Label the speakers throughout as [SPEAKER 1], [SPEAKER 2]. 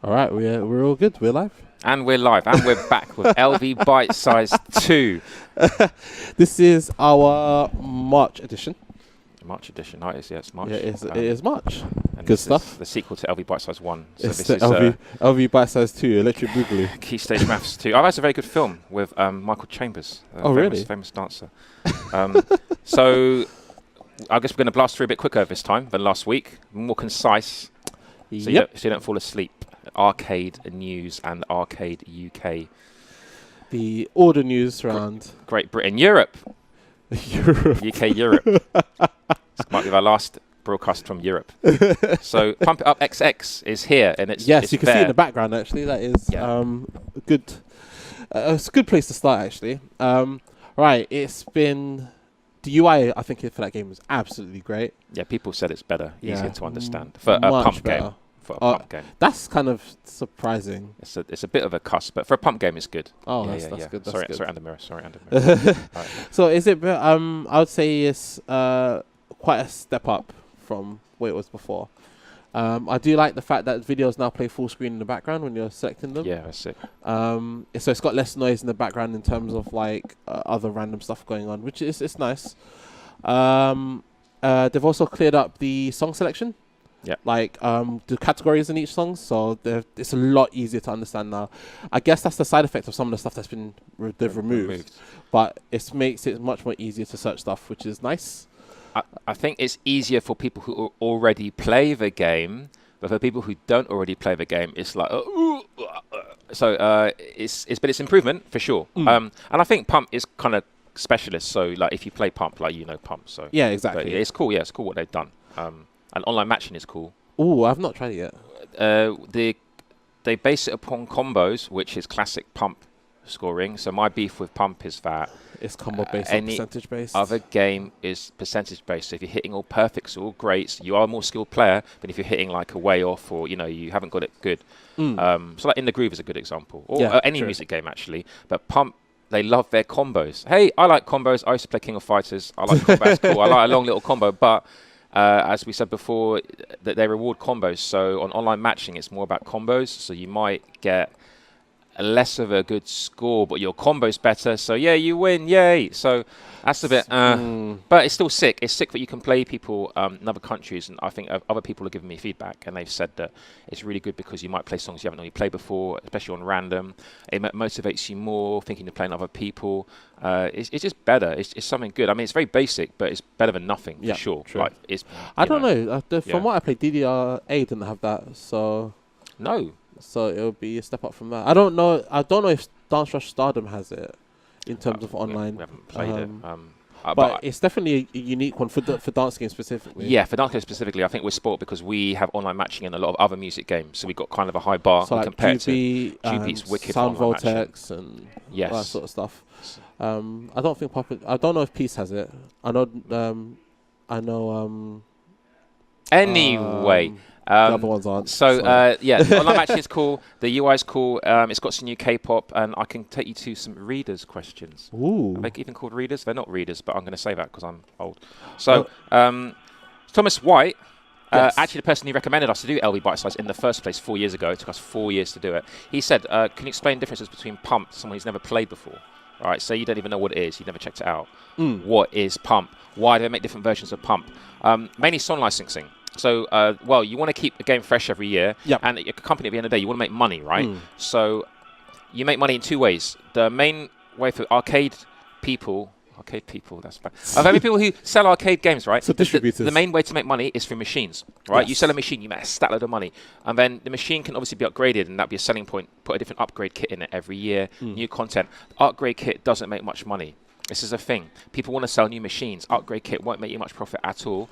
[SPEAKER 1] All right, we're all good. We're live.
[SPEAKER 2] And we're live, and we're back with LV Bitesize 2.
[SPEAKER 1] This is our March edition.
[SPEAKER 2] March edition. Oh, it's March.
[SPEAKER 1] Yeah, it is March.
[SPEAKER 2] And
[SPEAKER 1] Good stuff.
[SPEAKER 2] The sequel to LV Bitesize 1. So
[SPEAKER 1] It's
[SPEAKER 2] this
[SPEAKER 1] the
[SPEAKER 2] is
[SPEAKER 1] LV Bitesize 2, Electric Boogaloo.
[SPEAKER 2] Key Stage Maths 2. Oh, that's a very good film with Michael Chambers.
[SPEAKER 1] Really?
[SPEAKER 2] Famous dancer. So I guess we're going to blast through a bit quicker this time than last week. More concise. So you don't fall asleep. Arcade news and Arcade UK.
[SPEAKER 1] The order news around
[SPEAKER 2] Great Britain, Europe.
[SPEAKER 1] Europe.
[SPEAKER 2] UK, Europe. This might be our last broadcast from Europe. So Pump It Up XX is here, and it's
[SPEAKER 1] you can see in the background actually. That is good. It's a good place to start actually. Right, it's been the UI. I think for that game was absolutely great.
[SPEAKER 2] Yeah, people said it's better, easier to understand
[SPEAKER 1] for
[SPEAKER 2] a pump
[SPEAKER 1] better.
[SPEAKER 2] game. For a pump game,
[SPEAKER 1] that's kind of surprising.
[SPEAKER 2] It's a bit of a cuss, but for a pump game, it's good.
[SPEAKER 1] Oh, that's good. That's
[SPEAKER 2] sorry,
[SPEAKER 1] good.
[SPEAKER 2] sorry, under mirror. Right.
[SPEAKER 1] So is it? I would say it's quite a step up from what it was before. I do like the fact that videos now play full screen in the background when you're selecting them.
[SPEAKER 2] Yeah, that's it.
[SPEAKER 1] So it's got less noise in the background in terms of like other random stuff going on, which is it's nice. They've also cleared up the song selection.
[SPEAKER 2] Yeah.
[SPEAKER 1] Like the categories in each song, so it's a lot easier to understand now. I guess that's the side effect of some of the stuff that's been they've removed, but it makes it much more easier to search stuff, which is nice.
[SPEAKER 2] I think it's easier for people who already play the game, but for people who don't already play the game, it's like it's improvement for sure. And I think Pump is kind of specialist, so like if you play Pump, like Pump, so
[SPEAKER 1] yeah, exactly.
[SPEAKER 2] It's cool. Yeah, it's cool what they've done. And online matching is cool.
[SPEAKER 1] Oh, I've not tried it
[SPEAKER 2] yet. They base it upon combos, which is classic Pump scoring. So my beef with Pump is that
[SPEAKER 1] it's combo based or percentage based.
[SPEAKER 2] Other game is percentage based. So if you're hitting all perfects, all greats, you are a more skilled player. But if you're hitting like a way off, or you haven't got it good. So like In the Groove is a good example, or any music game actually. But Pump, they love their combos. Hey, I like combos. I used to play King of Fighters. I like combos. Cool. I like a long little combo, but as we said before, that they reward combos. So on online matching, it's more about combos. So you might get less of a good score, but your combo's better. So yeah, you win, yay! So that's a bit, but it's still sick. It's sick that you can play people in other countries, and I think other people have given me feedback, and they've said that it's really good because you might play songs you haven't really played before, especially on random. It motivates you more, thinking of playing other people. It's just better. It's something good. I mean, it's very basic, but it's better than nothing for sure.
[SPEAKER 1] True.
[SPEAKER 2] Like
[SPEAKER 1] I don't know. From what I played, DDR A didn't have that, so
[SPEAKER 2] no.
[SPEAKER 1] So it'll be a step up from that. I don't know if Dance Rush Stardom has it in terms of online.
[SPEAKER 2] We haven't played it.
[SPEAKER 1] But it's definitely a unique one for dance games specifically.
[SPEAKER 2] Yeah, for dance games specifically, I think we're sport because we have online matching in a lot of other music games, so we've got kind of a high bar
[SPEAKER 1] so
[SPEAKER 2] compared to
[SPEAKER 1] GB's
[SPEAKER 2] wicked
[SPEAKER 1] Sound Voltex
[SPEAKER 2] matching.
[SPEAKER 1] and all that sort of stuff. I don't think I don't know if Peace has it. I know.
[SPEAKER 2] Anyway.
[SPEAKER 1] The other ones aren't.
[SPEAKER 2] So online matching is cool. The UI is cool. It's got some new K-pop, and I can take you to some readers' questions.
[SPEAKER 1] Ooh.
[SPEAKER 2] Are they even called readers? They're not readers, but I'm going to say that because I'm old. So Thomas White, actually the person who recommended us to do LV Bitesize in the first place 4 years ago. It took us 4 years to do it. He said, "Can you explain differences between Pump, someone who's never played before? All right, so you don't even know what it is. You never checked it out. What is Pump? Why do they make different versions of Pump? Mainly song licensing." So, you want to keep the game fresh every year, and your company at the end of the day, you want to make money, right? So, you make money in two ways. The main way for arcade people, that's bad. Many people who sell arcade games, right?
[SPEAKER 1] So distributors.
[SPEAKER 2] The main way to make money is through machines, right? You sell a machine, you make a stat load of money, and then the machine can obviously be upgraded, and that'd be a selling point. Put a different upgrade kit in it every year, new content. The upgrade kit doesn't make much money. This is a thing. People want to sell new machines. Upgrade kit won't make you much profit at all.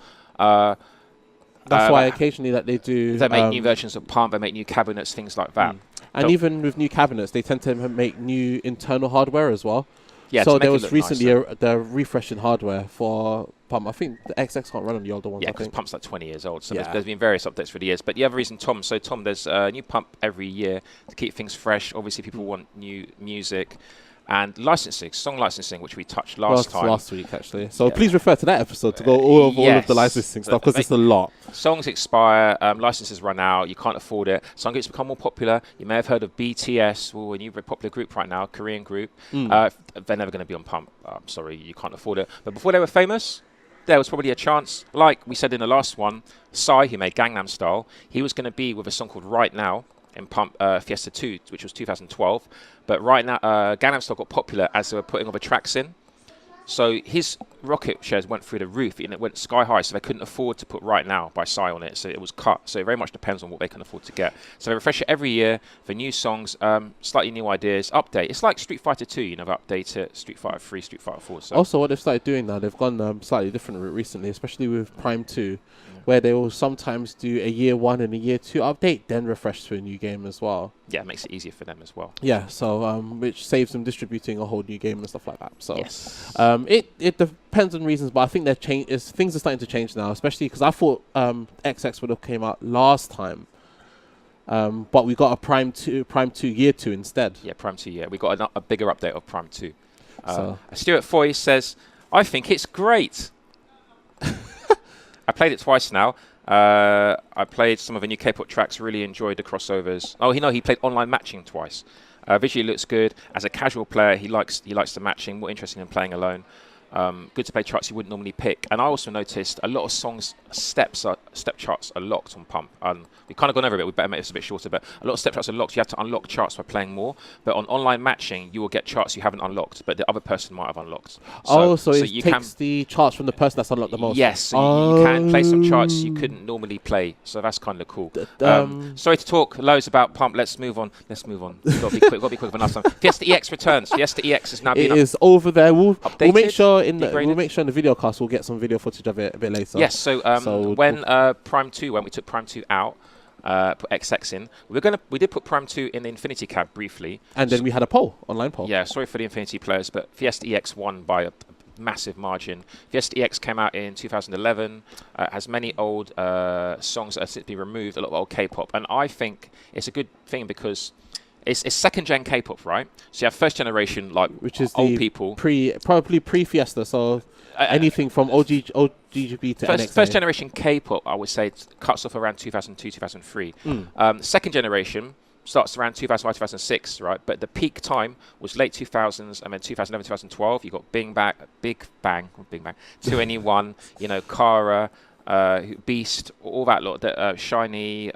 [SPEAKER 1] That's why occasionally that they do.
[SPEAKER 2] They make new versions of Pump, they make new cabinets, things like that.
[SPEAKER 1] And even with new cabinets, they tend to make new internal hardware as well.
[SPEAKER 2] Yeah,
[SPEAKER 1] so there was recently the refresh in hardware for Pump. I think the XX can't run on the older ones.
[SPEAKER 2] Yeah, because Pump's like 20 years old, so there's been various updates for the years. But the other reason, Tom, there's a new Pump every year to keep things fresh. Obviously, people want new music. And licensing, song licensing, which we touched last
[SPEAKER 1] week, actually. So please refer to that episode to go all of the licensing stuff, because it's a lot.
[SPEAKER 2] Songs expire, licenses run out, you can't afford it. Some groups become more popular. You may have heard of BTS, a new very popular group right now, Korean group. They're never going to be on Pump. I'm sorry, you can't afford it. But before they were famous, there was probably a chance. Like we said in the last one, Psy, who made Gangnam Style, he was going to be with a song called Right Now in Pump Fiesta 2, which was 2012. But right now, Gangnam Style got popular as they were putting other tracks in. So his rocket shares went through the roof, and it went sky high, so they couldn't afford to put Right Now by Psy on it, so it was cut. So it very much depends on what they can afford to get. So they refresh it every year for new songs, slightly new ideas, update. It's like Street Fighter 2, they update it, Street Fighter 3, Street Fighter 4. So.
[SPEAKER 1] Also, what they've started doing now, they've gone slightly different route recently, especially with Prime 2, where they will sometimes do a year 1 and a year 2 update, then refresh to a new game as well.
[SPEAKER 2] Yeah, it makes it easier for them as well.
[SPEAKER 1] Yeah, so which saves them distributing a whole new game and stuff like that. So
[SPEAKER 2] yes.
[SPEAKER 1] It depends on reasons, but I think things are starting to change now, especially because I thought XX would have came out last time. But we got a Prime 2 year 2 instead.
[SPEAKER 2] Yeah, Prime 2 year. We got a bigger update of Prime 2. Stuart Foy says, I think it's great. I played it twice now. I played some of the new K-pop tracks, really enjoyed the crossovers. He played online matching twice. Visually looks good. As a casual player, he likes the matching, more interesting than playing alone. Good to play charts you wouldn't normally pick. And I also noticed a lot of songs, step charts are locked on Pump. We've kind of gone over a bit, we better make this a bit shorter, but a lot of step charts are locked. You have to unlock charts by playing more. But on online matching, you will get charts you haven't unlocked, but the other person might have unlocked.
[SPEAKER 1] So it takes the charts from the person that's unlocked the most?
[SPEAKER 2] Yes, so you can play some charts you couldn't normally play. So that's kind of cool. Sorry to talk loads about Pump. Let's move on. We've got to be quick. For last time. Fiesta EX returns. Fiesta EX is now being
[SPEAKER 1] is over there. We'll make sure in
[SPEAKER 2] degraded.
[SPEAKER 1] the video cast we'll get some video footage of it a bit later.
[SPEAKER 2] Yes. So when Prime 2 when we took Prime 2 out, put XX in, we did put Prime 2 in the Infinity Cab briefly,
[SPEAKER 1] and then we had a online poll.
[SPEAKER 2] Yeah. Sorry for the Infinity players, but Fiesta EX won by a massive margin. Fiesta EX came out in 2011. Has many old songs that have since been removed, a lot of old K-pop, and I think it's a good thing because it's second gen K-pop, right? So you have first generation, which is old people,
[SPEAKER 1] probably pre-Fiesta, so anything from OGB to NXA.
[SPEAKER 2] First generation K-pop, I would say, cuts off around 2002, 2003. Second generation starts around 2005, 2006, right? But the peak time was late 2000s, and then 2011, 2012. You got Big Bang, 2NE1, Kara, Beast, all that lot, Shiny.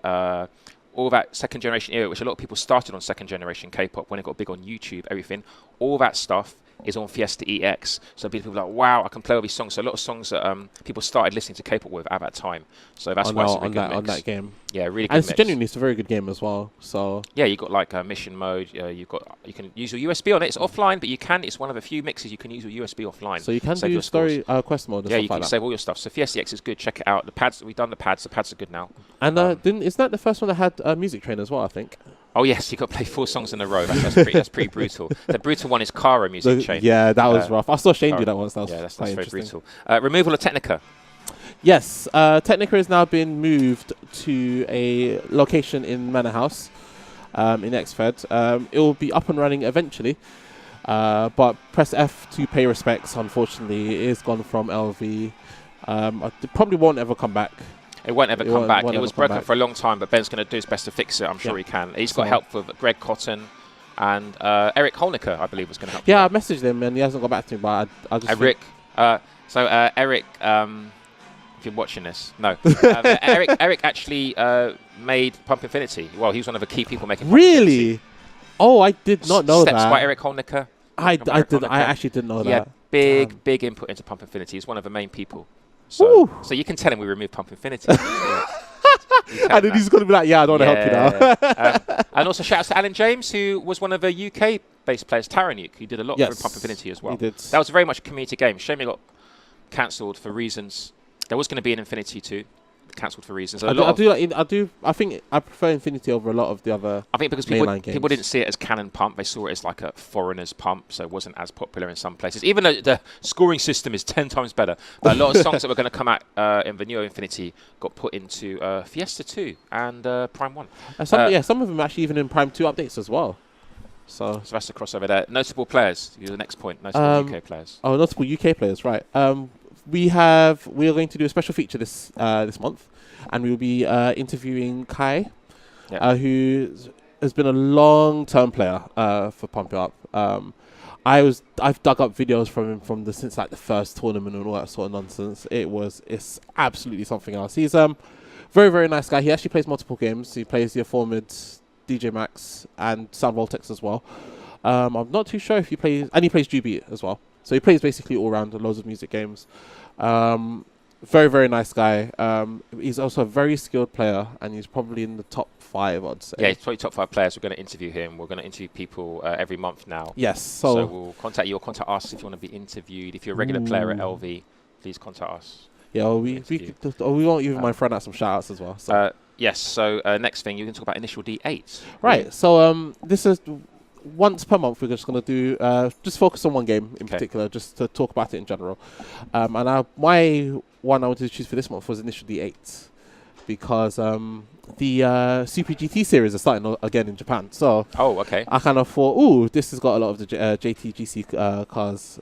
[SPEAKER 2] All that second generation era, which a lot of people started on second generation K-pop when it got big on YouTube, everything, all that stuff is on Fiesta EX. So people are like, wow, I can play all these songs. So a lot of songs that people started listening to K-pop with at that time. So that's why it's a good mix. On that game. Yeah, really good
[SPEAKER 1] and
[SPEAKER 2] mix.
[SPEAKER 1] Genuinely, it's a very good game as well. So
[SPEAKER 2] yeah, you got mission mode. You can use your USB on it. It's offline, but it's one of the few mixes you can use your USB offline.
[SPEAKER 1] So you can do story quest mode.
[SPEAKER 2] Yeah, you can save all your stuff. So Fiesta EX is good. Check it out. The pads, we've done the pads. The pads are good now.
[SPEAKER 1] And isn't that the first one that had Music Train as well? I think.
[SPEAKER 2] Oh yes, you got to play 4 songs in a row. That's pretty brutal. The brutal one is Kara Music Chain.
[SPEAKER 1] Yeah, that was rough. I saw Shane do that once.
[SPEAKER 2] That's very brutal. Removal of Technica.
[SPEAKER 1] Yes, Technica has now been moved to a location in Manor House, in XFed. It will be up and running eventually, but press F to pay respects. Unfortunately, it is gone from LV. It probably won't ever come back.
[SPEAKER 2] It won't ever come back. It was broken for a long time, but Ben's going to do his best to fix it. I'm sure he can. He's got help with Greg Cotton and Eric Holniker, I believe, was going to help.
[SPEAKER 1] Yeah, I messaged him and he hasn't got back to me, but I just
[SPEAKER 2] Eric. Eric, if you're watching this, no. Eric actually made Pump Infinity. Well, he was one of the key people making Pump Infinity.
[SPEAKER 1] Oh, I did not know that.
[SPEAKER 2] Steps by Eric Holniker.
[SPEAKER 1] I actually didn't know that.
[SPEAKER 2] Yeah, big input into Pump Infinity. He's one of the main people. So you can tell him we removed Pump Infinity.
[SPEAKER 1] And then he's going to be like, yeah, I don't want to help you now.
[SPEAKER 2] And also shout out to Alan James, who was one of the UK-based players, Taranuke, who did a lot for Pump Infinity as well.
[SPEAKER 1] He did.
[SPEAKER 2] That was very much a community game. Shame it got cancelled for reasons. There was going to be an Infinity 2. Cancelled for reasons. I think I prefer Infinity over a lot of the other.
[SPEAKER 1] I think because
[SPEAKER 2] people didn't see it as canon Pump, they saw it as like a foreigner's Pump, so it wasn't as popular in some places. Even though the scoring system is 10 times better, but a lot of songs that were going to come out in the Neo Infinity got put into Fiesta 2 and Prime 1.
[SPEAKER 1] Some of them actually even in Prime 2 updates as well. So
[SPEAKER 2] that's the crossover there. Notable players. The next point. Notable UK players.
[SPEAKER 1] Oh, notable UK players, right? We are going to do a special feature this month, and we'll be interviewing Kai, who has been a long-term player for Pump It Up. I've dug up videos from him since like the first tournament and all that sort of nonsense. It's absolutely something else. He's very, very nice guy. He actually plays multiple games. He plays the Aforementioned DJ Max and Sound Voltex as well. I'm not too sure if he plays GB as well. So he plays basically all around loads of music games. Very, very nice guy. He's also a very skilled player, and he's probably in the top 5, I'd say.
[SPEAKER 2] Yeah, he's probably top 5 players. We're going to interview him. We're going to interview people every month now.
[SPEAKER 1] Yes.
[SPEAKER 2] So we'll contact you or contact us if you want to be interviewed. If you're a regular player at LV, please contact us.
[SPEAKER 1] Yeah, we won't even mind throwing out some shout outs as well. So.
[SPEAKER 2] Yes, so next thing, you can talk about Initial D8.
[SPEAKER 1] Right, so this is once per month. We're just going to do just focus on one game in particular, just to talk about it in general. And my one I wanted to choose for this month was Initial D8 because the Super GT series is starting again in Japan. So I kind of thought, ooh, this has got a lot of the JTGC cars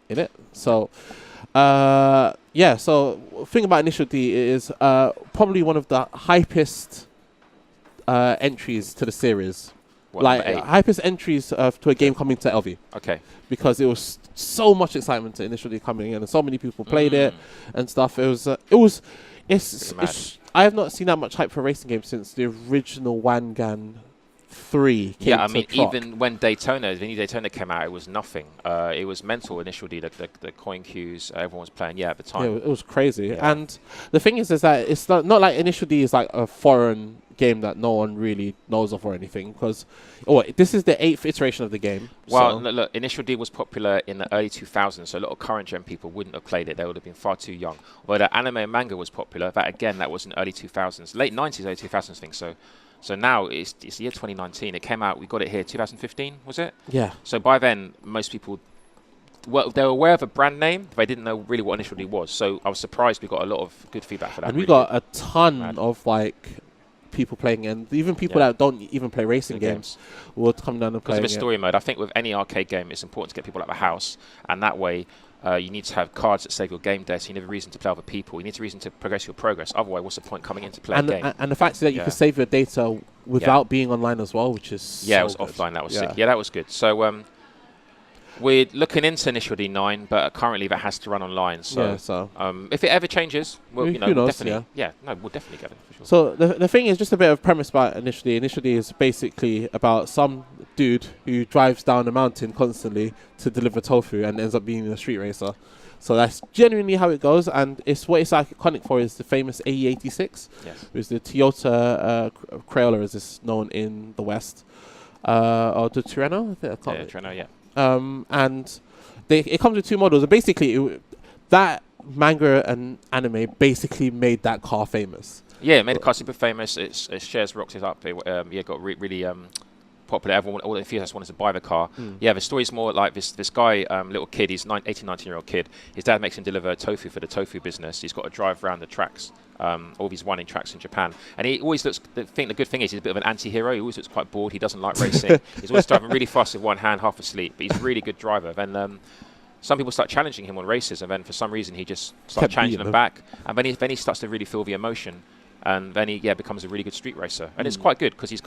[SPEAKER 1] in it. So so thing about Initial D is probably one of the hypest entries to the series. Hypest entries to a game coming to LV.
[SPEAKER 2] Okay.
[SPEAKER 1] Because it was so much excitement to Initial D coming in, and so many people played it and stuff. I have not seen that much hype for a racing game since the original Wangan 3 came
[SPEAKER 2] I
[SPEAKER 1] to
[SPEAKER 2] mean,
[SPEAKER 1] Troc.
[SPEAKER 2] even when the new Daytona came out, it was nothing. It was mental. Initial D, the coin queues, everyone was playing. Yeah, at the time.
[SPEAKER 1] Yeah, it was crazy. Yeah. And the thing is that it's not like Initial D is like a foreign game that no one really knows of or anything, because this is the 8th iteration of the game.
[SPEAKER 2] Well, look, Initial D was popular in the early 2000s, so a lot of current gen people wouldn't have played it. They would have been far too young. But anime and manga was popular. That was in early 2000s, late 90s, early 2000s thing. So now it's the year 2019. It came out. We got it here 2015, was it?
[SPEAKER 1] Yeah.
[SPEAKER 2] So by then, most people, they were aware of a brand name, but they didn't know really what Initial D was. So I was surprised we got a lot of good feedback for that.
[SPEAKER 1] And we got a ton of people playing, and even people that don't even play racing games will come down and play.
[SPEAKER 2] Because of its story mode, I think with any arcade game, it's important to get people out of the house, and that way you need to have cards that save your game day, so you need a reason to play other people. You need a reason to progress your progress. Otherwise, what's the point coming in to play a game?
[SPEAKER 1] And the fact that you can save your data without being online as well, which is
[SPEAKER 2] it was offline. That was sick. Yeah, that was good. So we're looking into Initial D9, but currently that has to run online. So, if it ever changes, we'll definitely we'll definitely get it for sure.
[SPEAKER 1] So the thing is, just a bit of premise about Initial D. Initial D is basically about some dude who drives down a mountain constantly to deliver tofu and ends up being a street racer. So that's genuinely how it goes, and what it's iconic for is the famous AE86, which is the Toyota Crayola, as it's known in the West, or the Tirreno. I think I can't.
[SPEAKER 2] Tirreno, yeah.
[SPEAKER 1] And it comes with 2 models, and basically that manga and anime basically made that car famous.
[SPEAKER 2] Yeah, it made the car super famous. Its shares rocked it up. It got really popular. All the enthusiasts wanted to buy the car. Yeah, the story's more like this guy, little kid, he's 18, 19-year-old kid. His dad makes him deliver tofu for the tofu business. He's got to drive around the tracks, all these winding tracks in Japan. And he always looks, the good thing is he's a bit of an anti-hero. He always looks quite bored. He doesn't like racing. He's always driving really fast with one hand, half asleep. But he's a really good driver. Then some people start challenging him on races, and then for some reason he just starts challenging them back. And then he starts to really feel the emotion. And then he becomes a really good street racer. And it's quite good because he's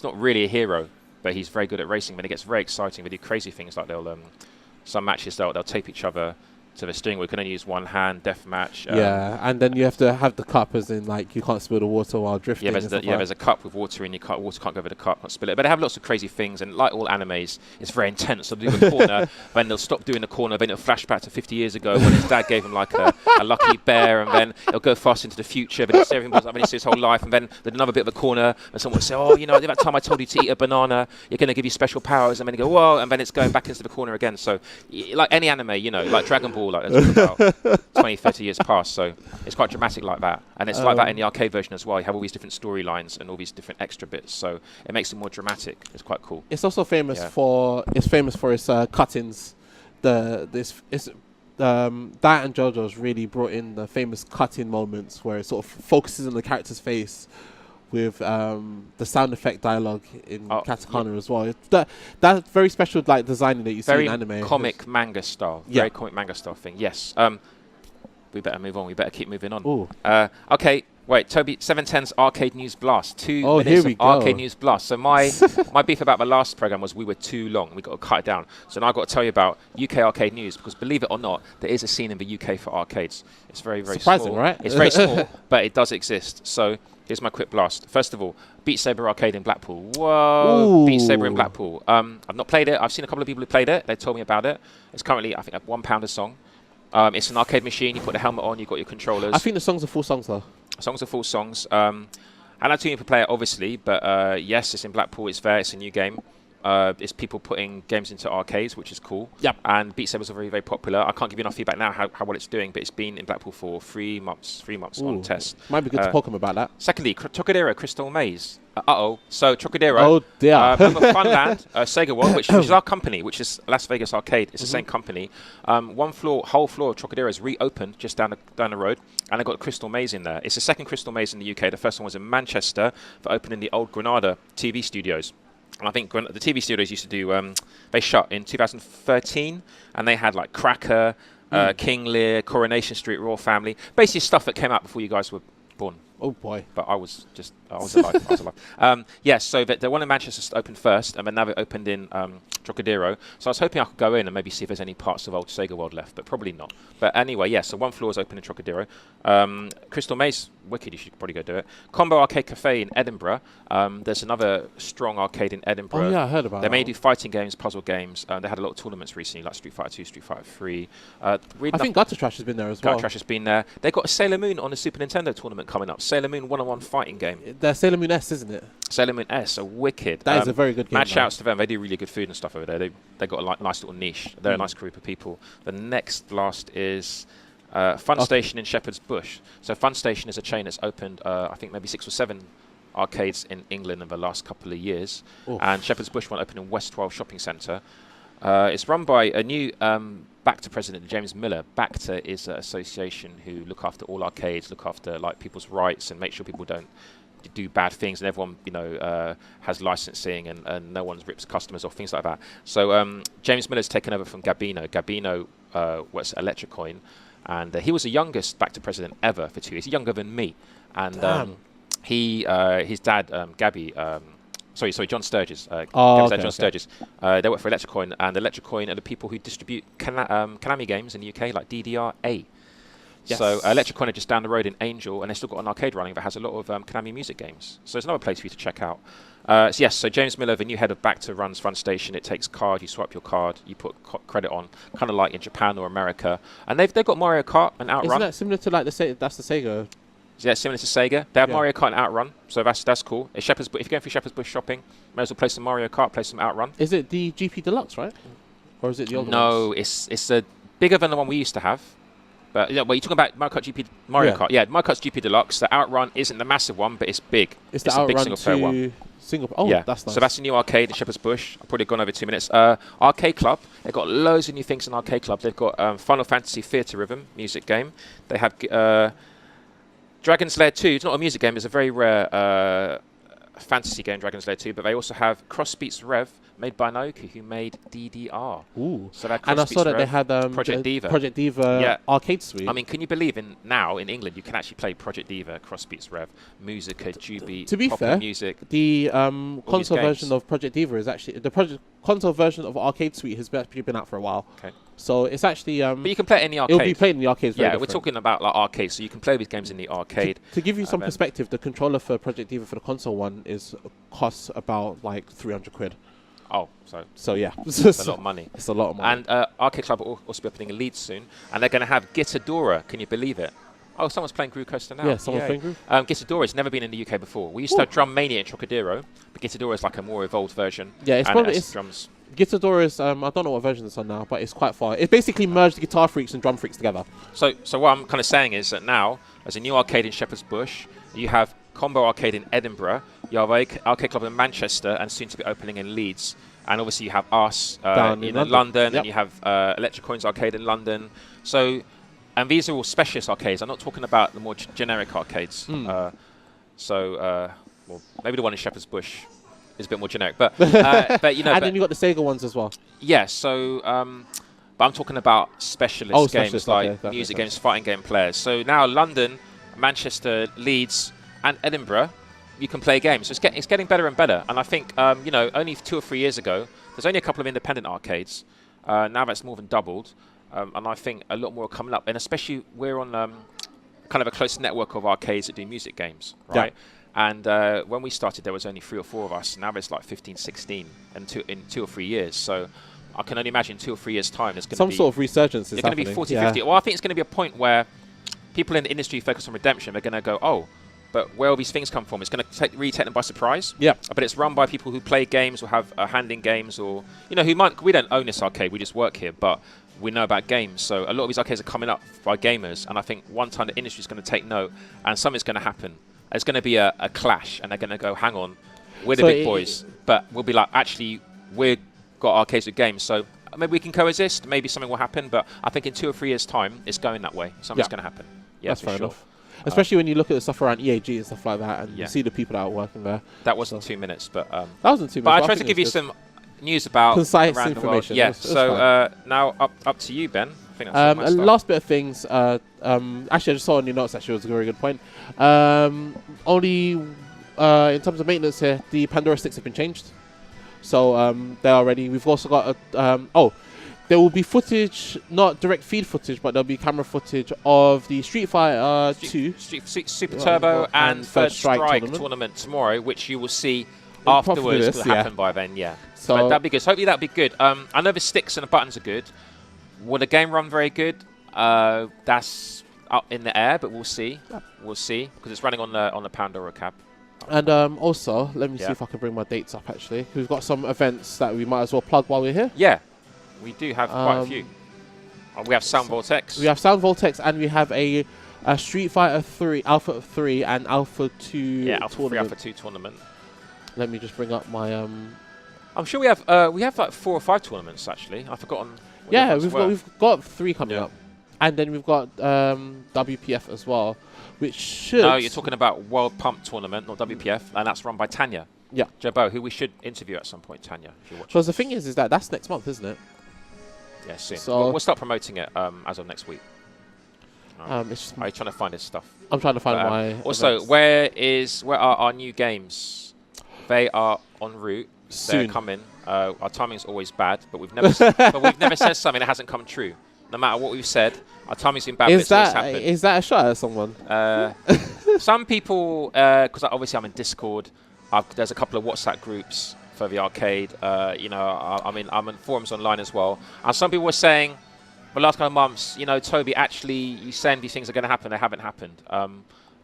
[SPEAKER 2] not really a hero, but he's very good at racing. When it gets very exciting, they do crazy things like some matches they'll tape each other to the steering wheel. We can only use one hand, death match.
[SPEAKER 1] And then you have to have the cup, as in you can't spill the water while drifting.
[SPEAKER 2] There's a cup with water in. Water can't go over the cup, can't spill it. But they have lots of crazy things, and like all animes, it's very intense. So they do a corner, then they'll stop doing the corner, then it'll flash back to 50 years ago when his dad gave him a lucky bear, and then it'll go fast into the future, but everything was like his whole life, and then there's another bit of a corner, and someone will say, that time I told you to eat a banana, you're going to give you special powers, and then you go, whoa, and then it's going back into the corner again. So like any anime, like Dragon Ball, there's about 20, 30 years past, so it's quite dramatic like that. And it's like that in the arcade version as well. You have all these different storylines and all these different extra bits, so it makes it more dramatic. It's quite cool.
[SPEAKER 1] It's also famous for its cut-ins. That and JoJo's really brought in the famous cut-in moments where it sort of focuses on the character's face with the sound effect dialogue in Katakana as well. That very special like designing that you see in anime.
[SPEAKER 2] Very comic manga style. Very comic manga style thing. Yes. We better move on. We better keep moving on. Okay. Wait, Toby, 710's Arcade News Blast. 2 minutes of Arcade News Blast. So my beef about the last program was we were too long. We got to cut it down. So now I've got to tell you about UK arcade news, because believe it or not, there is a scene in the UK for arcades. It's very, very
[SPEAKER 1] surprising,
[SPEAKER 2] small.
[SPEAKER 1] right?
[SPEAKER 2] It's very small, but it does exist. So here's my quick blast. First of all, Beat Saber Arcade in Blackpool. Whoa, Beat Saber in Blackpool. I've not played it. I've seen a couple of people who played it. They told me about it. It's currently, I think, at £1 a song. It's an arcade machine. You put the helmet on. You've got your controllers.
[SPEAKER 1] I think the songs are full songs, though.
[SPEAKER 2] Songs are full songs. And I'm too young to play it, obviously, but yes, it's in Blackpool. It's there. It's a new game. It's people putting games into arcades, which is cool.
[SPEAKER 1] Yep.
[SPEAKER 2] And Beat Sabers are very, very popular. I can't give you enough feedback now how well it's doing, but it's been in Blackpool for 3 months on test.
[SPEAKER 1] Might be good to poke them about that.
[SPEAKER 2] Secondly, Trocadero Crystal Maze. So Trocadero.
[SPEAKER 1] Oh dear.
[SPEAKER 2] Remember Funland, Sega World, which is our company, which is Las Vegas Arcade. It's the same company. Whole floor of Trocadero is reopened just down the road, and they got Crystal Maze in there. It's the second Crystal Maze in the UK. The first one was in Manchester for opening the old Granada TV studios. And I think the TV studios used to do, they shut in 2013, and they had like Cracker, King Lear, Coronation Street, Royal Family, basically stuff that came out before you guys were born.
[SPEAKER 1] Oh boy!
[SPEAKER 2] But I was alive. Yes, so the one in Manchester opened first, and then now it opened in Trocadero. So I was hoping I could go in and maybe see if there's any parts of old Sega World left, but probably not. But anyway, yeah. So one floor is open in Trocadero. Crystal Maze, wicked. You should probably go do it. Combo Arcade Cafe in Edinburgh. There's another strong arcade in Edinburgh.
[SPEAKER 1] Oh yeah, I heard about that.
[SPEAKER 2] They may do fighting games, puzzle games. They had a lot of tournaments recently, like Street Fighter 2, Street Fighter 3.
[SPEAKER 1] I think Gutter Trash has been there as well.
[SPEAKER 2] Gutter Trash has been there. They got a Sailor Moon on the Super Nintendo tournament coming up. Sailor Moon one-on-one fighting game.
[SPEAKER 1] They're Sailor Moon S, isn't it?
[SPEAKER 2] Sailor Moon S, a wicked.
[SPEAKER 1] That is a very good game.
[SPEAKER 2] Mad shouts to them. They do really good food and stuff over there. They got a nice little niche. They're a nice group of people. The next blast is Fun Station in Shepherd's Bush. So Fun Station is a chain that's opened, I think maybe 6 or 7 arcades in England in the last couple of years. And Shepherd's Bush one opened in West 12 Shopping Centre. It's run by a new BACTA president, James Miller. BACTA is an association who look after all arcades, look after like people's rights and make sure people don't do bad things, and everyone has licensing and no one rips customers off, things like that. So James Miller's taken over from Gabino. Gabino works at Electrocoin, and he was the youngest BACTA president ever for 2 years. He's younger than me, and his dad John Sturges. John Sturges. They work for Electrocoin, and Electrocoin are the people who distribute Konami games in the UK, like DDR-A. Yes. So Electrocoin are just down the road in Angel, and they've still got an arcade running that has a lot of Konami music games. So there's another place for you to check out. So James Miller, the new head of BACTA, runs Fun Station. It takes card, you swipe your card, you put credit on, kind of like in Japan or America. And they've got Mario Kart and Outrun.
[SPEAKER 1] Isn't that similar to like that's the Sega?
[SPEAKER 2] Yeah, similar to Sega. They have Mario Kart and Outrun, so that's cool. If you're going through Shepherd's Bush shopping, may as well play some Mario Kart, play some Outrun.
[SPEAKER 1] Is it the GP Deluxe, right? Or is it the old one?
[SPEAKER 2] No, it's bigger than the one we used to have. But yeah, well, you're talking about Mario Kart. Yeah, Mario Kart's GP Deluxe. The Outrun isn't the massive one, but it's big.
[SPEAKER 1] It's the Outrun big single-player one. Oh, yeah. That's nice.
[SPEAKER 2] So that's a new arcade in Shepherd's Bush. I've probably gone over 2 minutes. Arcade Club. They've got loads of new things in Arcade Club. They've got Final Fantasy Theatre Rhythm music game. They have Dragon's Lair 2. It's not a music game. It's a very rare fantasy game, Dragon's Lair 2. But they also have Cross Beats Rev, made by Naoki, who made DDR.
[SPEAKER 1] Ooh.
[SPEAKER 2] So that
[SPEAKER 1] and I saw that they had
[SPEAKER 2] Project Diva.
[SPEAKER 1] Project Diva arcade suite.
[SPEAKER 2] I mean, can you believe now in England you can actually play Project Diva, Cross Beats Rev, Musica, Jubi,
[SPEAKER 1] to be fair,
[SPEAKER 2] music.
[SPEAKER 1] The console version of Project Diva is actually the console version of Arcade Suite has actually been out for a while.
[SPEAKER 2] Okay.
[SPEAKER 1] So it's actually
[SPEAKER 2] but you can play it in the arcade.
[SPEAKER 1] It'll be played in the arcades.
[SPEAKER 2] Yeah, we're talking about like arcades, so you can play these games in the arcade.
[SPEAKER 1] To give you some perspective, the controller for Project Diva for the console one costs about like 300 quid.
[SPEAKER 2] Oh,
[SPEAKER 1] so yeah,
[SPEAKER 2] it's a lot of money.
[SPEAKER 1] It's a lot of money.
[SPEAKER 2] And Arcade Club will also be opening in Leeds soon, and they're going to have Gitadora. Can you believe it? Oh, someone's playing Groove Coaster now.
[SPEAKER 1] Yeah, someone's playing Groove.
[SPEAKER 2] Gitadora has never been in the UK before. We used to have Drum Mania in Trocadero, but Gitadora is like a more evolved version.
[SPEAKER 1] Yeah, it's probably drums. Gitadora is I don't know what version it's on now, but it's quite far. It basically merged Guitar Freaks and Drum Freaks together.
[SPEAKER 2] So what I'm kind of saying is that now, as a new arcade in Shepherd's Bush, you have Combo Arcade in Edinburgh, you have Arcade Club in Manchester, and soon to be opening in Leeds. And obviously you have us in London, and you have Electrocoin's arcade in London. So, and these are all specialist arcades. I'm not talking about the more generic arcades. well, maybe the one in Shepherd's Bush is a bit more generic, but but you know.
[SPEAKER 1] And then you got the Sega ones as well.
[SPEAKER 2] Yeah. So, but I'm talking about specialist games like
[SPEAKER 1] okay,
[SPEAKER 2] music games, fighting game players. So now London, Manchester, Leeds, and Edinburgh, you can play games. So it's getting better and better. And I think you know, only 2 or 3 years ago, there's only a couple of independent arcades. Now that's more than doubled, and I think a lot more are coming up. And especially we're on kind of a close network of arcades that do music games, right? Yeah. And when we started, there was only 3 or 4 of us. Now there's like 15, 16 in 2 or 3 years. So I can only imagine 2 or 3 years' time there's going to be...
[SPEAKER 1] Some sort of resurgence is happening.
[SPEAKER 2] There's going to be 40, 50. Well, I think it's going to be a point where people in the industry focus on redemption. They're going to go, oh, but where all these things come from, it's going to really take them by surprise.
[SPEAKER 1] Yeah.
[SPEAKER 2] But it's run by people who play games or have a hand in games, or, you know, who might... We don't own this arcade. We just work here, but we know about games. So a lot of these arcades are coming up by gamers. And I think one time the industry is going to take note and something's going to happen. There's going to be a clash, and they're going to go, hang on, we're the big boys. But we'll be like, actually, we've got arcades with games. So maybe we can coexist. Maybe something will happen. But I think in 2 or 3 years' time, it's going that way. Something's going to happen. Yeah,
[SPEAKER 1] that's fair enough. Especially when you look at the stuff around EAG and stuff like that, and you see the people that are working there.
[SPEAKER 2] That wasn't 2 minutes, but...
[SPEAKER 1] that wasn't 2 minutes.
[SPEAKER 2] But I tried to give you some news about...
[SPEAKER 1] concise
[SPEAKER 2] around
[SPEAKER 1] information.
[SPEAKER 2] The world. Yeah, so now up to you, Ben. I think that's
[SPEAKER 1] last bit of things. Actually, I just saw on your notes, actually, it was a very good point. Only in terms of maintenance here, the Pandora sticks have been changed. So they're already... We've also got a... there will be footage, not direct feed footage, but there'll be camera footage of the Street Fighter 2
[SPEAKER 2] Super Turbo and Third Strike tournament tomorrow, which you will see afterwards. It'll happen by then, yeah. So but that'd be good. So hopefully that'd be good. I know the sticks and the buttons are good. Will the game run very good? That's up in the air, but we'll see. We'll see, because it's running on the Pandora cap. And
[SPEAKER 1] also, let me see if I can bring my dates up, actually. We've got some events that we might as well plug while we're here.
[SPEAKER 2] Yeah. We do have quite a few. We have Sound Vortex.
[SPEAKER 1] We have Sound Vortex, and we have a Street Fighter 3, Alpha 3, and Alpha 2
[SPEAKER 2] Alpha 3, Alpha 2 tournament.
[SPEAKER 1] Let me just bring up my...
[SPEAKER 2] I'm sure we have like 4 or 5 tournaments, actually. I've forgotten.
[SPEAKER 1] Yeah, we've got 3 coming up. And then we've got WPF as well, which should...
[SPEAKER 2] No, you're talking about World Pump Tournament, not WPF, and that's run by Tanya.
[SPEAKER 1] Yeah.
[SPEAKER 2] Jobo, who we should interview at some point, Tanya, if you're watching.
[SPEAKER 1] Because the thing is that that's next month, isn't it?
[SPEAKER 2] Yeah, soon. So we'll start promoting it as of next week.
[SPEAKER 1] It's
[SPEAKER 2] are you trying to find this stuff?
[SPEAKER 1] I'm trying to find my...
[SPEAKER 2] Also,
[SPEAKER 1] events.
[SPEAKER 2] where are our new games? They are en route.
[SPEAKER 1] Soon.
[SPEAKER 2] They're coming. Our timing's always bad, but we've never said something that hasn't come true. No matter what we've said, our timing's been bad, but it's always happened.
[SPEAKER 1] Is that a shot at someone?
[SPEAKER 2] Some people, because obviously I'm in Discord, there's a couple of WhatsApp groups for the arcade. You know, I'm in forums online as well. And some people were saying, the last couple of months, you know, Toby, actually, you saying these things are going to happen. They haven't happened.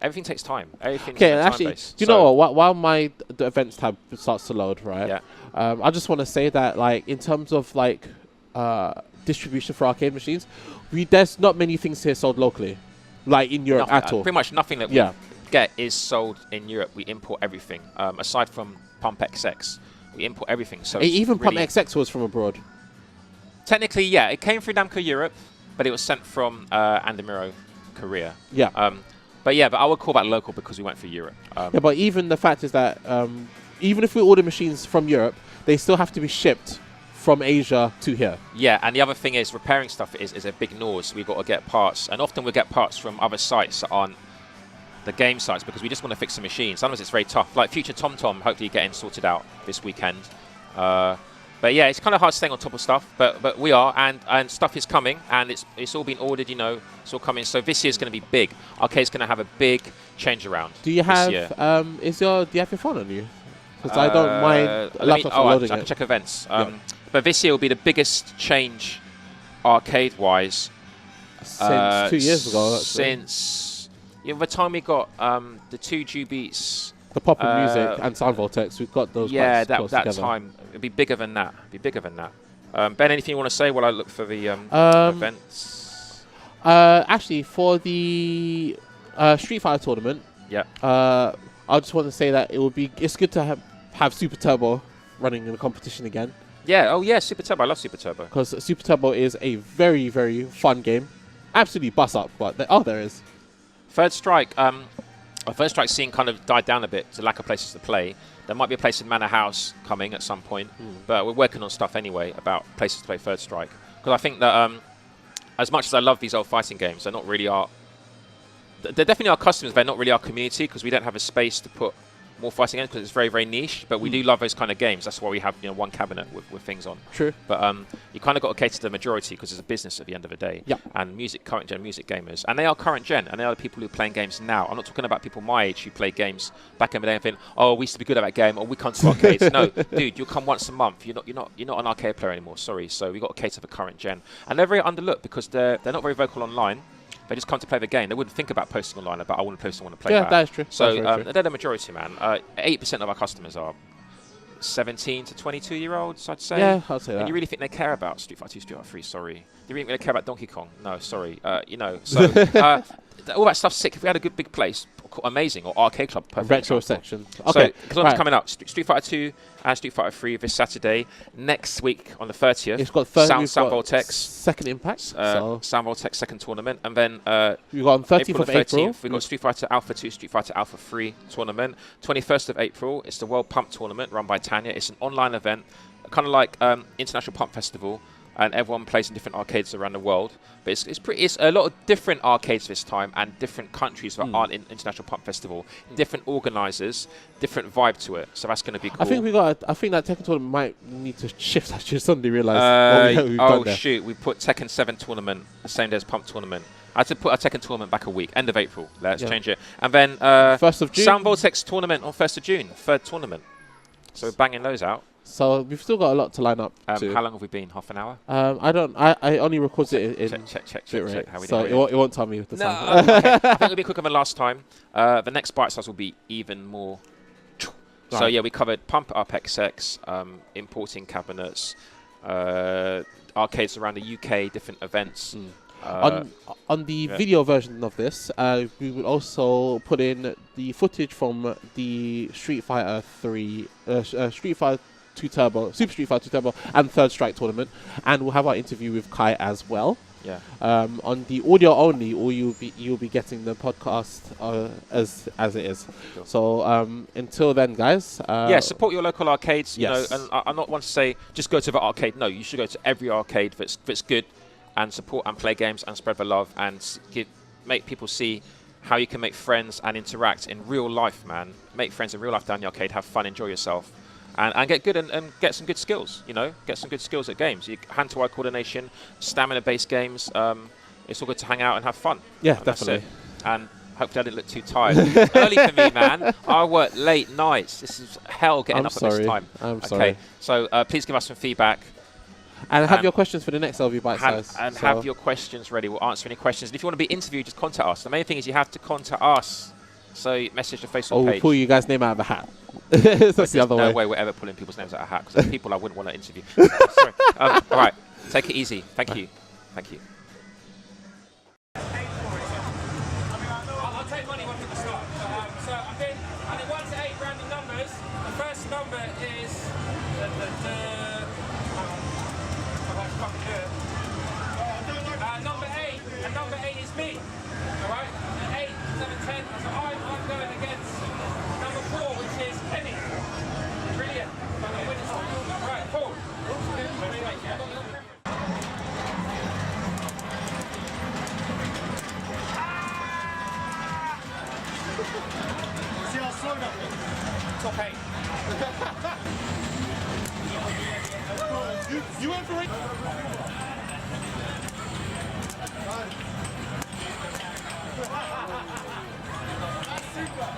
[SPEAKER 2] Everything takes time.
[SPEAKER 1] Okay, actually, do you know what? While the events tab starts to load, right?
[SPEAKER 2] Yeah.
[SPEAKER 1] I just want to say that, like, in terms of like distribution for arcade machines, there's not many things here sold locally, like in Europe at all.
[SPEAKER 2] Pretty much nothing that we get is sold in Europe. We import everything. Aside from Pump XX, we import everything. So
[SPEAKER 1] even Pump XX was from abroad.
[SPEAKER 2] Technically, yeah, it came through Namco Europe, but it was sent from Andamiro, Korea.
[SPEAKER 1] Yeah.
[SPEAKER 2] But I would call that local because we went for Europe.
[SPEAKER 1] Yeah, but even the fact is that even if we order machines from Europe, they still have to be shipped from Asia to here.
[SPEAKER 2] Yeah, and the other thing is repairing stuff is a big nose. We've got to get parts, and often we get parts from other sites that aren't the game sites because we just want to fix the machine. Sometimes it's very tough. Like Future TomTom, hopefully getting sorted out this weekend. But yeah, it's kind of hard staying on top of stuff, but we are, and stuff is coming, and it's all been ordered, you know, it's all coming. So this year's going to be big. Arcade's going to have a big change around.
[SPEAKER 1] Do you have do you have your phone on you? Because I don't mind laptop loading
[SPEAKER 2] I can check events. But this year will be the biggest change arcade-wise
[SPEAKER 1] since 2 years ago.
[SPEAKER 2] Since the time we got the 2 G-Beats.
[SPEAKER 1] The Pop and Music and Sound Vortex, we've got those.
[SPEAKER 2] Yeah, that time. It'd be bigger than that. Ben, anything you want to say while I look for the events?
[SPEAKER 1] Actually, for the Street Fighter tournament, I just want to say that it's good to have Super Turbo running in the competition again.
[SPEAKER 2] Yeah, oh yeah, Super Turbo. I love Super Turbo.
[SPEAKER 1] Because Super Turbo is a very, very fun game. Absolutely bust up, but there is.
[SPEAKER 2] Third Strike, First Strike scene kind of died down a bit to lack of places to play. There might be a place in Manor House coming at some point, but we're working on stuff anyway about places to play Third Strike. Because I think that as much as I love these old fighting games, they're not really they're definitely our customers, but they're not really our community, because we don't have a space to put more fighting games, because it's very, very niche. But we do love those kind of games. That's why we have one cabinet with things on.
[SPEAKER 1] True.
[SPEAKER 2] But you kind of got to cater to the majority, because it's a business at the end of the day.
[SPEAKER 1] Yeah.
[SPEAKER 2] And current gen music gamers, and they are current gen, and they are the people who are playing games now. I'm not talking about people my age who play games back in the day and think, oh, we used to be good at that game, or we come to arcades. No, dude, you'll come once a month. You're not an arcade player anymore. Sorry. So we got to cater for current gen, and they're very underlooked because they're not very vocal online. They just come to play the game. They wouldn't think about posting online about, I want to post, I want to play that.
[SPEAKER 1] Yeah, that is true.
[SPEAKER 2] So they're the majority, man. 8% of our customers are 17 to 22-year-olds, I'd say.
[SPEAKER 1] Yeah, I'd say that.
[SPEAKER 2] And you really think they care about Street Fighter 2, Street Fighter 3? Sorry. You really care about Donkey Kong? No, sorry. So all that stuff's sick. If we had a good big place, amazing, or arcade club, perfect.
[SPEAKER 1] Retro
[SPEAKER 2] example.
[SPEAKER 1] section. Okay.
[SPEAKER 2] So, because coming up, Street Fighter 2 and Street Fighter 3 this Saturday. Next week on the 30th,
[SPEAKER 1] It's got
[SPEAKER 2] Sound Voltex.
[SPEAKER 1] Second Impact.
[SPEAKER 2] Sound Voltex second tournament, and then
[SPEAKER 1] we got on 30th of April.
[SPEAKER 2] We've got Street Fighter Alpha 2, Street Fighter Alpha 3 tournament. 21st of April, it's the World Pump tournament run by Tanya. It's an online event, kind of like International Pump Festival, and everyone plays in different arcades around the world. But it's a lot of different arcades this time, and different countries that aren't in International Pump Festival, different organisers, different vibe to it. So that's going to be cool.
[SPEAKER 1] I think that Tekken tournament might need to shift. Actually, suddenly realised.
[SPEAKER 2] Shoot, we put Tekken 7 tournament the same day as Pump tournament. I had to put a Tekken tournament back a week, end of April. Let's change it. And then
[SPEAKER 1] 1st of June.
[SPEAKER 2] Sound Vortex tournament on 1st of June, third tournament. So we're banging those out.
[SPEAKER 1] So we've still got a lot to line up.
[SPEAKER 2] How long have we been? Half an hour?
[SPEAKER 1] I only record it in
[SPEAKER 2] check. How we
[SPEAKER 1] so it won't tell me with the
[SPEAKER 2] time. Okay. I think it'll be quicker than last time. The next bite size will be even more. Right. So yeah, we covered Pump Up XX, importing cabinets, arcades around the UK, different events.
[SPEAKER 1] On the video version of this, we will also put in the footage from the Street Fighter 3, Street Fighter 2 Turbo, Super Street Fighter 2 Turbo, and Third Strike tournament, and we'll have our interview with Kai as well.
[SPEAKER 2] Yeah.
[SPEAKER 1] On the audio only, or you'll be getting the podcast as it is. Sure. So until then, guys.
[SPEAKER 2] Support your local arcades. Yes. And I'm not one to say just go to the arcade. No, you should go to every arcade that's good, and support and play games and spread the love and make people see how you can make friends and interact in real life, man. Make friends in real life down the arcade, have fun, enjoy yourself, and get good and get some good skills, get some good skills at games. Hand-to-eye coordination, stamina-based games. It's all good to hang out and have fun.
[SPEAKER 1] Yeah, definitely.
[SPEAKER 2] And hopefully I didn't look too tired. Early for me, man. I work late nights. This is hell getting up at this time.
[SPEAKER 1] I'm sorry.
[SPEAKER 2] So please give us some feedback.
[SPEAKER 1] And have your questions for the next LV Bitesize.
[SPEAKER 2] Have your questions ready. We'll answer any questions. And if you want to be interviewed, just contact us. The main thing is you have to contact us. So message the Facebook page.
[SPEAKER 1] We'll pull you guys' name out of the hat. That's the other way.
[SPEAKER 2] No way we're ever pulling people's names out of the hat, because there's people I wouldn't want to interview. Sorry. All right. Take it easy. Thank you. Thank you. I'll take money one from the start. So I think 1 to 8 rounding numbers. The first number is number 8, and number 8 is me. Alright? 8, 7, 10. So I'm going against number 4, which is Penny. Brilliant. Alright, cool. See how slow that was? Top 8. You went for it. Super.